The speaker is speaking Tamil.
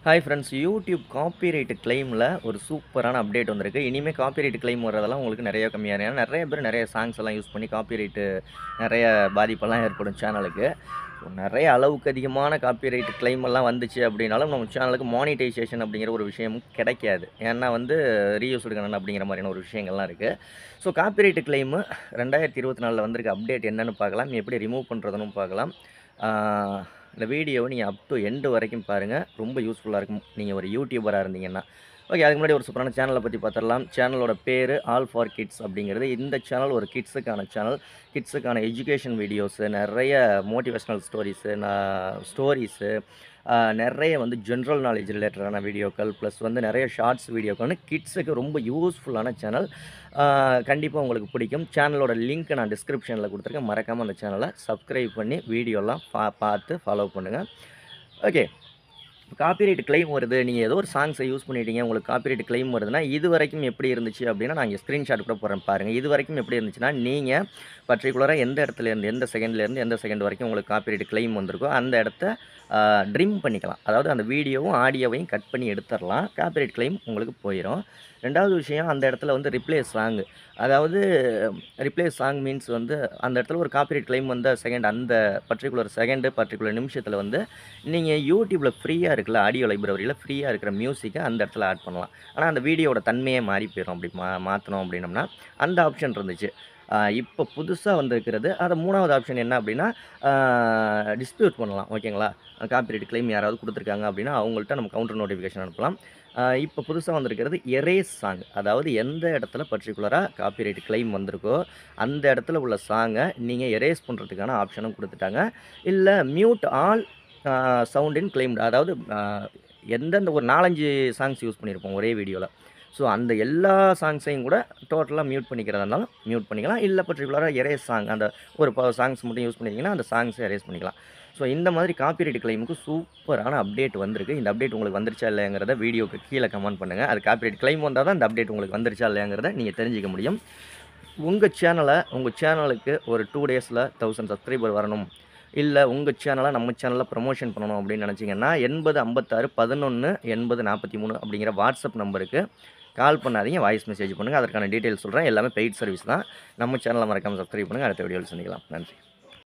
ஹாய் ஃப்ரெண்ட்ஸ், யூடியூப் காப்பிரைட் கிளைமில் ஒரு சூப்பரான அப்டேட் வந்திருக்கு. இனிமேல் காப்பிரைட் கிளைம் வரதெல்லாம் உங்களுக்கு நிறைய கம்மியாக ஏன்னா நிறைய பேர் நிறைய சாங்ஸ் எல்லாம் யூஸ் பண்ணி காப்பிரைட்டு நிறைய பாதிப்பெல்லாம் ஏற்படும் சேனலுக்கு. ஸோ நிறைய அளவுக்கு அதிகமான காப்பிரைட் கிளைம் எல்லாம் வந்துச்சு அப்படின்னாலும் நம்ம சேனலுக்கு மானிட்டைசேஷன் அப்படிங்கிற ஒரு விஷயமும் கிடைக்காது. ஏன்னா ரீயூஸ்டு கண்டென்ட் அப்படிங்கிற மாதிரியான ஒரு விஷயங்கள்லாம் இருக்குது. ஸோ காப்பிரைட் கிளைமு 2024 வந்திருக்க அப்டேட் என்னென்னு பார்க்கலாம், எப்படி ரிமூவ் பண்ணுறதுன்னு பார்க்கலாம். இந்த வீடியோவை நீங்கள் அப் டு எண்டு வரைக்கும் பாருங்கள், ரொம்ப யூஸ்ஃபுல்லாக இருக்கும் நீங்கள் ஒரு யூடியூபராக இருந்தீங்கன்னா. ஓகே, அதுக்கு முன்னாடி ஒரு சூப்பரான சேனலை பற்றி பார்த்துடலாம். சேனலோட பேர் ஆல் ஃபார் கிட்ஸ் அப்படிங்கிறது. இந்த சேனல் ஒரு கிட்ஸுக்கான சேனல். கிட்ஸுக்கான எஜுகேஷன் வீடியோஸு, நிறைய மோட்டிவேஷ்னல் ஸ்டோரிஸு, நிறைய ஜென்ரல் நாலேஜ் ரிலேட்டடான வீடியோக்கள், ப்ளஸ் நிறைய ஷார்ட்ஸ் வீடியோக்கள்னு கிட்ஸுக்கு ரொம்ப யூஸ்ஃபுல்லான சேனல். கண்டிப்பாக உங்களுக்கு பிடிக்கும். சேனலோட லிங்க் நான் டிஸ்கிரிப்ஷனில் கொடுத்துருக்கேன். மறக்காமல் அந்த சேனலை சப்ஸ்கிரைப் பண்ணி வீடியோலாம் பார்த்து ஃபாலோ பண்ணுங்கள். ஓகே, காப்பிரைட் கிளைம் வருது, நீங்கள் ஏதோ ஒரு சாங்ஸை யூஸ் பண்ணிட்டீங்க, உங்களுக்கு காப்பிரைட் கிளைம் வருதுன்னா இது வரைக்கும் எப்படி இருந்துச்சு அப்படின்னா நான் இங்கே ஸ்க்ரீன்ஷாட் கூட போகிறேன் பாருங்கள். இது வரைக்கும் எப்படி இருந்துச்சுன்னா நீங்கள் பர்டிகுலராக எந்த இடத்துலேருந்து எந்த செகண்ட்லேருந்து எந்த செகண்ட் வரைக்கும் உங்களுக்கு காப்பிரைட் கிளைம் வந்திருக்கோ அந்த இடத்த ட்ரிம் பண்ணிக்கலாம். அதாவது அந்த வீடியோவும் ஆடியோவையும் கட் பண்ணி எடுத்துடலாம். காப்பிரைட் கிளைம் உங்களுக்கு போயிடும். ரெண்டாவது விஷயம், அந்த இடத்துல ரிப்ளேஸ் சாங், அதாவது ரிப்ளேஸ் சாங் மீன்ஸ் அந்த இடத்துல ஒரு காப்பிரைட் கிளைம் வந்த செகண்ட், அந்த பர்டிகுலர் நிமிஷத்தில் நீங்கள் யூடியூப்பில் ஃப்ரீயாக இருக்குல்ல, ஆடியோ லைப்ரரியில் ஃப்ரீயாக இருக்கிற மியூசிக்கை அந்த இடத்துல ஆட் பண்ணலாம். ஆனால் அந்த வீடியோவோட தன்மையே மாறி போயிடும். அப்படி மாற்றணும் அப்படின்னம்னா அந்த ஆப்ஷன் இருந்துச்சு. இப்போ புதுசாக வந்திருக்கிறது அது 3வது ஆப்ஷன் என்ன அப்படின்னா, டிஸ்பியூட் பண்ணலாம். ஓகேங்களா, காப்பிரைட் கிளைம் யாராவது கொடுத்துருக்காங்க அப்படின்னா அவங்கள்ட்ட நம்ம கவுண்டர் நோட்டிஃபிகேஷன் அனுப்பலாம். இப்போ புதுசாக வந்திருக்கிறது எரேஸ் சாங். அதாவது எந்த இடத்துல பர்டிகுலராக காப்பிரைட் கிளைம் வந்திருக்கோ அந்த இடத்துல உள்ள சாங்கை நீங்கள் எரேஸ் பண்ணுறதுக்கான ஆப்ஷனும் கொடுத்துட்டாங்க. இல்லை மியூட் ஆல் சவுண்ட் இன் கிளைம்டு, அதாவது எந்தெந்த ஒரு 4-5 சாங்ஸ் யூஸ் பண்ணியிருப்போம் ஒரே வீடியோவில். ஸோ அந்த எல்லா சாங்ஸையும் கூட டோட்டலாக மியூட் பண்ணிக்கிறதா இருந்தாலும் மியூட் பண்ணிக்கலாம். இல்லை பர்டிகுலராக எரேஸ் சாங், அந்த ஒரு சாங்ஸ் மட்டும் யூஸ் பண்ணிங்கன்னா அந்த சாங்ஸை எரேஸ் பண்ணிக்கலாம். ஸோ இந்த மாதிரி காப்பிரைட் கிளைமுக்கு சூப்பரான அப்டேட் வந்திருக்கு. இந்த அப்டேட் உங்களுக்கு வந்துருச்சா இல்லைங்கிறத வீடியோக்கு கீழே கமெண்ட் பண்ணுங்கள். அது காப்பிரைட் கிளைம் வந்தால் தான் இந்த அப்டேட் உங்களுக்கு வந்துருச்சா இல்லைங்கிறத நீங்கள் தெரிஞ்சிக்க முடியும். உங்கள் சேனலுக்கு ஒரு 2 டேஸில் 1000 சப்ஸ்கிரைபர் வரணும், இல்லை உங்கள் சேனலை நம்ம சேனலில் ப்ரமோஷன் பண்ணணும் அப்படின்னு நினச்சிங்கன்னா 8056 11 80 43 அப்படிங்கிற வாட்ஸ்அப் நம்பருக்கு கால் பண்ணாதீங்க, வாய்ஸ் மெசேஜ் பண்ணுங்கள். அதற்கான டீட்டெயில்ஸ் சொல்கிறேன். எல்லாமே பெய்ட் சர்வீஸ் தான். நம்ம சேனலை மறக்காமல் சப்ஸ்கிரைப் பண்ணுங்கள். அடுத்த வீடியோவில் சந்திக்கலாம். நன்றி.